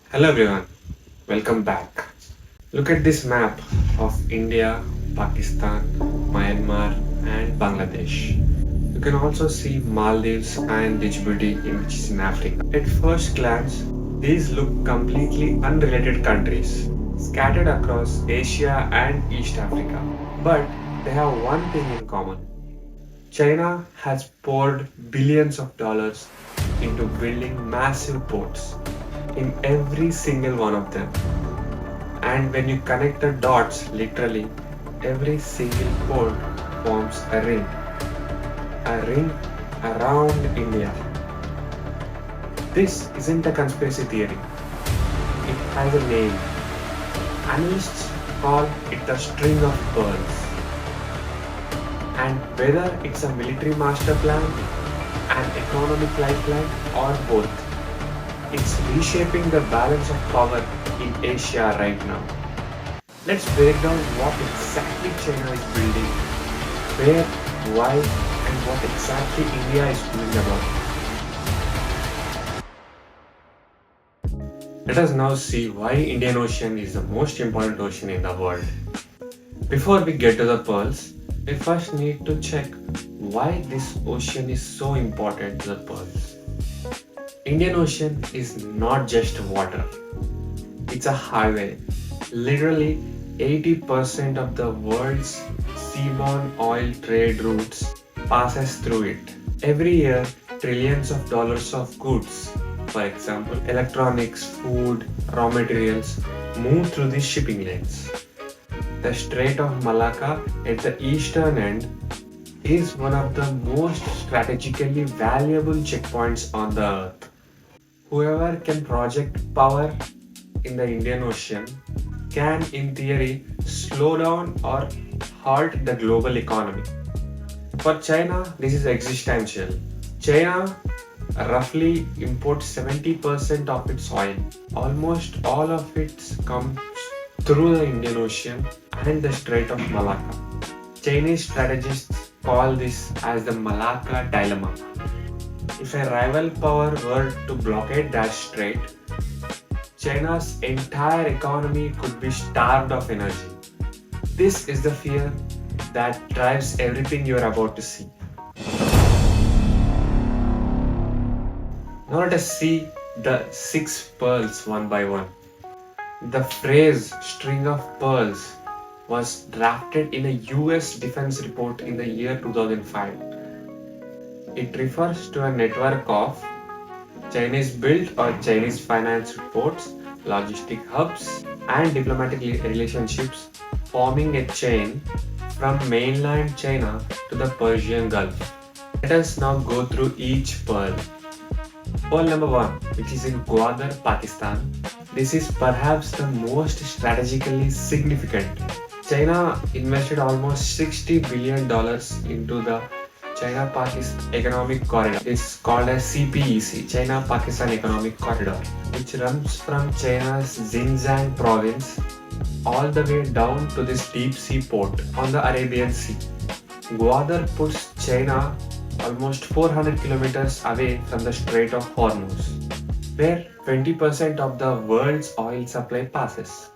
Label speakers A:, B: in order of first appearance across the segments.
A: Hello everyone, welcome back. Look at this map of India, Pakistan, Myanmar, and Bangladesh. You can also see Maldives and Djibouti, which is in Africa. At first glance, these look completely unrelated countries, scattered across Asia and East Africa. But they have one thing in common. China has poured billions of dollars into building massive ports in every single one of them. And when you connect the dots, literally, every single port forms a ring around India. This isn't a conspiracy theory, it has a name. Analysts call it the string of pearls. And whether it's a military master plan, an economic lifeline, or both, it's reshaping the balance of power in Asia right now. Let's break down what exactly China is building, where, why, and what exactly India is doing about it. Let us now see why Indian Ocean is the most important ocean in the world. Before we get to the pearls, we first need to check why this ocean is so important to the pearls. Indian Ocean is not just water. It's a highway. Literally 80% of the world's seaborne oil trade routes passes through it. Every year, trillions of dollars of goods, for example, electronics, food, raw materials, move through these shipping lanes. The Strait of Malacca at the eastern end is one of the most strategically valuable checkpoints on the earth. Whoever can project power in the Indian Ocean can, in theory, slow down or halt the global economy. For China, this is existential. China roughly imports 70% of its oil. Almost all of it comes through the Indian Ocean and the Strait of Malacca. Chinese strategists call this as the Malacca dilemma. If a rival power were to blockade that strait, China's entire economy could be starved of energy. This is the fear that drives everything you are about to see. Now let us see the six pearls one by one. The phrase string of pearls was drafted in a US defense report in the year 2005. It refers to a network of Chinese built or Chinese financed ports, logistic hubs, and diplomatic relationships forming a chain from mainland China to the Persian Gulf. Let us now go through each pearl. Pearl number 1, which is in Gwadar, Pakistan. This is perhaps the most strategically significant. China invested almost $60 billion into the China-Pakistan Economic Corridor. It's called as CPEC, China-Pakistan Economic Corridor, which runs from China's Xinjiang province all the way down to this deep sea port on the Arabian Sea. Gwadar puts China almost 400 kilometers away from the Strait of Hormuz, where 20% of the world's oil supply passes.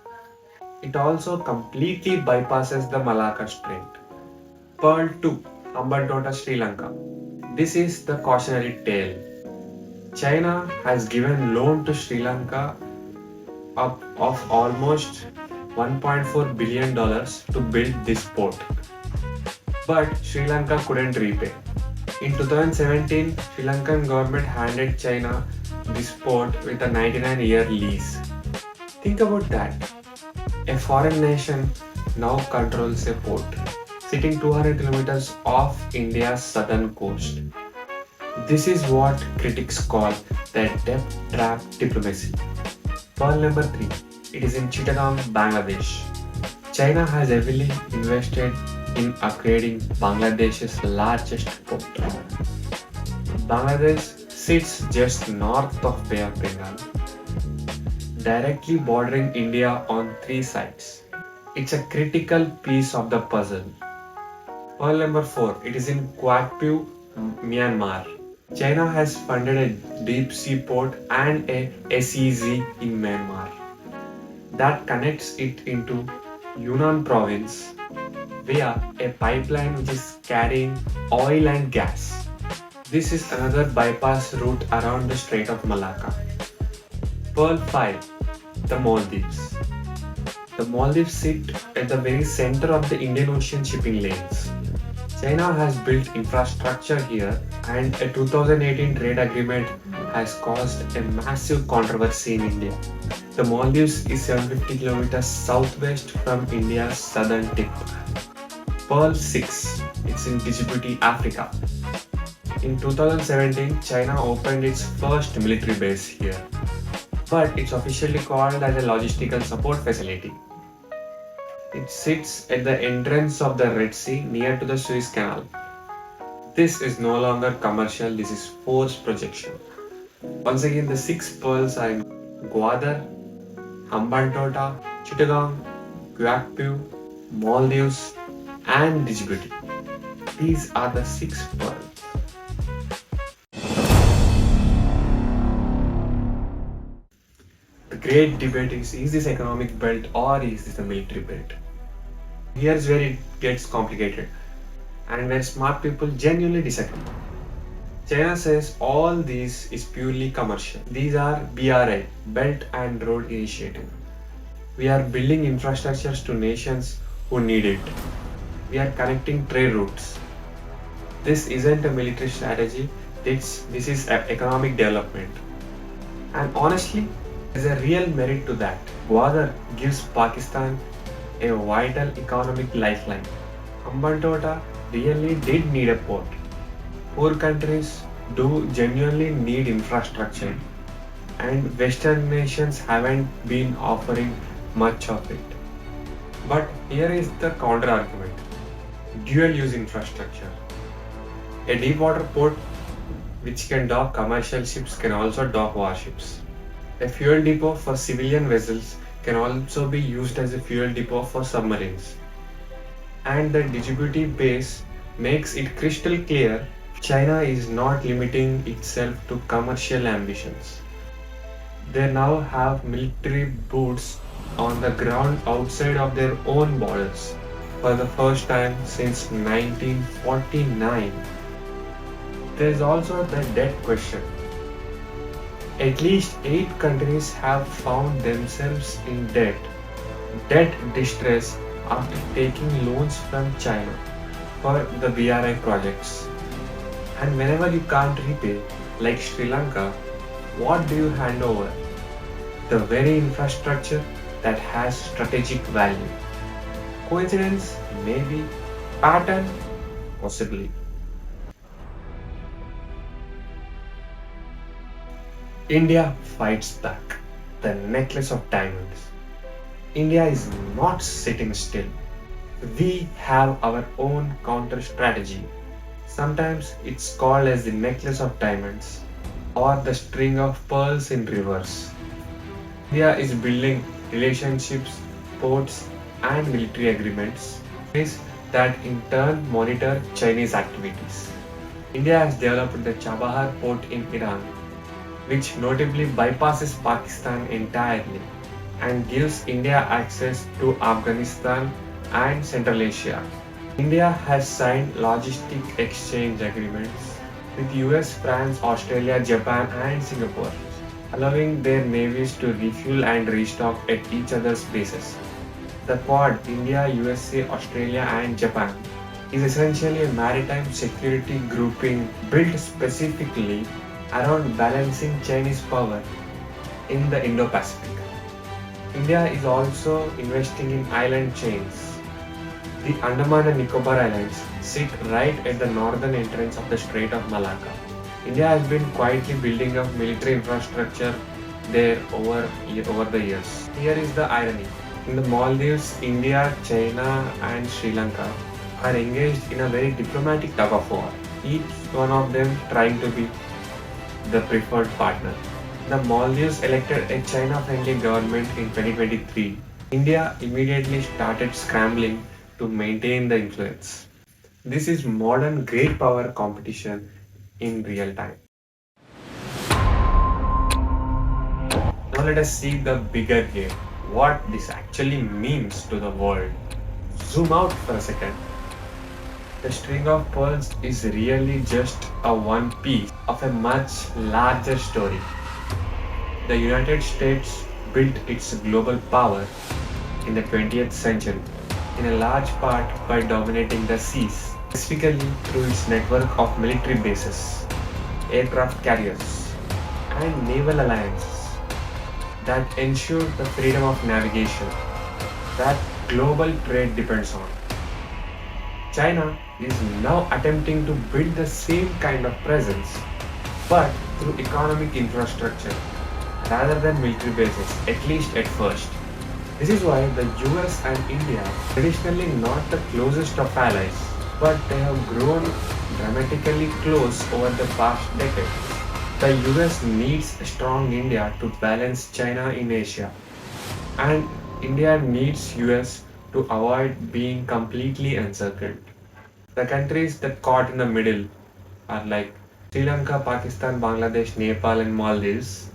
A: It also completely bypasses the Malacca Strait. Pearl 2, Hambantota, Sri Lanka. This is the cautionary tale. China has given loan to Sri Lanka of almost $1.4 billion to build this port. But Sri Lanka couldn't repay. In 2017, Sri Lankan government handed China this port with a 99-year lease. Think about that. A foreign nation now controls a port, sitting 200 kilometers off India's southern coast. This is what critics call the debt trap diplomacy. Pearl number 3. It is in Chittagong, Bangladesh. China has heavily invested in upgrading Bangladesh's largest port. Bangladesh sits just north of Bay of Bengal, directly bordering India on 3 sides. It's a critical piece of the puzzle. Pearl number 4. It is in Kyaukpyu, Myanmar. China has funded a deep sea port and a SEZ in Myanmar that connects it into Yunnan province via a pipeline which is carrying oil and gas. This is another bypass route around the Strait of Malacca. Pearl 5, the Maldives. The Maldives sit at the very center of the Indian Ocean shipping lanes. China has built infrastructure here, and a 2018 trade agreement has caused a massive controversy in India. The Maldives is 750 kilometers southwest from India's southern tip. Pearl 6, it's in Djibouti, Africa. In 2017, China opened its first military base here, but it's officially called as a logistical support facility. It sits at the entrance of the Red Sea near to the Suez Canal. This is no longer commercial, this is forced projection. Once again, the six pearls are in Gwadar, Hambantota, Chittagong, Kyaukpyu, Maldives, and Djibouti. These are the six pearls. The great debate is this economic belt or is this a military belt? Here's where it gets complicated and where smart people genuinely disagree. China says all these is purely commercial. These are BRI, Belt and Road Initiative. We are building infrastructures to nations who need it. We are connecting trade routes. This isn't a military strategy, this is economic development. And honestly, there's a real merit to that. Gwadar gives Pakistan a vital economic lifeline. Hambantota really did need a port. Poor countries do genuinely need infrastructure, and Western nations haven't been offering much of it. But here is the counter argument: dual use infrastructure. A deep water port which can dock commercial ships can also dock warships. A fuel depot for civilian vessels can also be used as a fuel depot for submarines. And the Djibouti base makes it crystal clear China is not limiting itself to commercial ambitions. They now have military boots on the ground outside of their own borders for the first time since 1949. There is also the debt question. At least 8 countries have found themselves in debt distress after taking loans from China for the BRI projects. And whenever you can't repay, like Sri Lanka, what do you hand over? The very infrastructure that has strategic value. Coincidence? Maybe. Pattern? Possibly. India fights back. The necklace of diamonds. India is not sitting still. We have our own counter strategy. Sometimes it's called as the necklace of diamonds or the string of pearls in reverse. India is building relationships, ports, and military agreements that in turn monitor Chinese activities. India has developed the Chabahar port in Iran, which notably bypasses Pakistan entirely and gives India access to Afghanistan and Central Asia. India has signed logistic exchange agreements with US, France, Australia, Japan, and Singapore, allowing their navies to refuel and restock at each other's bases. The Quad, India, USA, Australia, and Japan, is essentially a maritime security grouping built specifically around balancing Chinese power in the Indo-Pacific. India is also investing in island chains. The Andaman and Nicobar Islands sit right at the northern entrance of the Strait of Malacca. India has been quietly building up military infrastructure there over the years. Here is the irony. In the Maldives, India, China, and Sri Lanka are engaged in a very diplomatic tug of war, each one of them trying to be the preferred partner. The Maldives elected a China-friendly government in 2023. India immediately started scrambling to maintain the influence. This is modern great power competition in real time. Now let us see the bigger game, what this actually means to the world. Zoom out for a second. The string of pearls is really just a one piece of a much larger story. The United States built its global power in the 20th century in a large part by dominating the seas, specifically through its network of military bases, aircraft carriers, and naval alliances that ensure the freedom of navigation that global trade depends on. China is now attempting to build the same kind of presence, but through economic infrastructure rather than military bases, at least at first. This is why the US and India are traditionally not the closest of allies, but they have grown dramatically close over the past decade. The US needs a strong India to balance China in Asia, and India needs US to avoid being completely encircled. The countries that caught in the middle are like Sri Lanka, Pakistan, Bangladesh, Nepal, and Maldives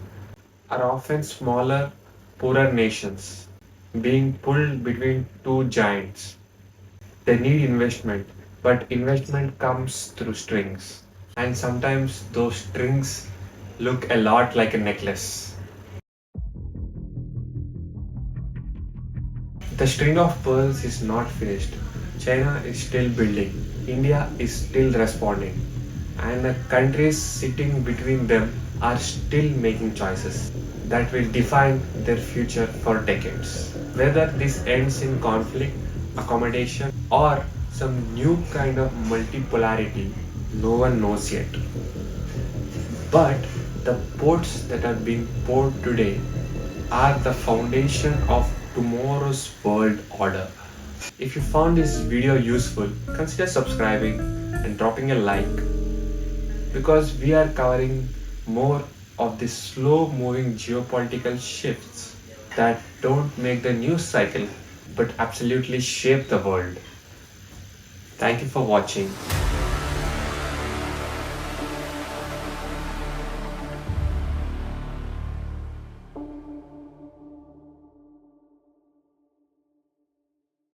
A: are often smaller, poorer nations being pulled between two giants. They need investment, but investment comes through strings, and sometimes those strings look a lot like a necklace. The string of pearls is not finished. China is still building, India is still responding, and the countries sitting between them are still making choices that will define their future for decades. Whether this ends in conflict, accommodation, or some new kind of multipolarity, no one knows yet. But the boats that are being poured today are the foundation of tomorrow's world order. If you found this video useful, consider subscribing and dropping a like because we are covering more of the slow moving geopolitical shifts that don't make the news cycle but absolutely shape the world. Thank you for watching.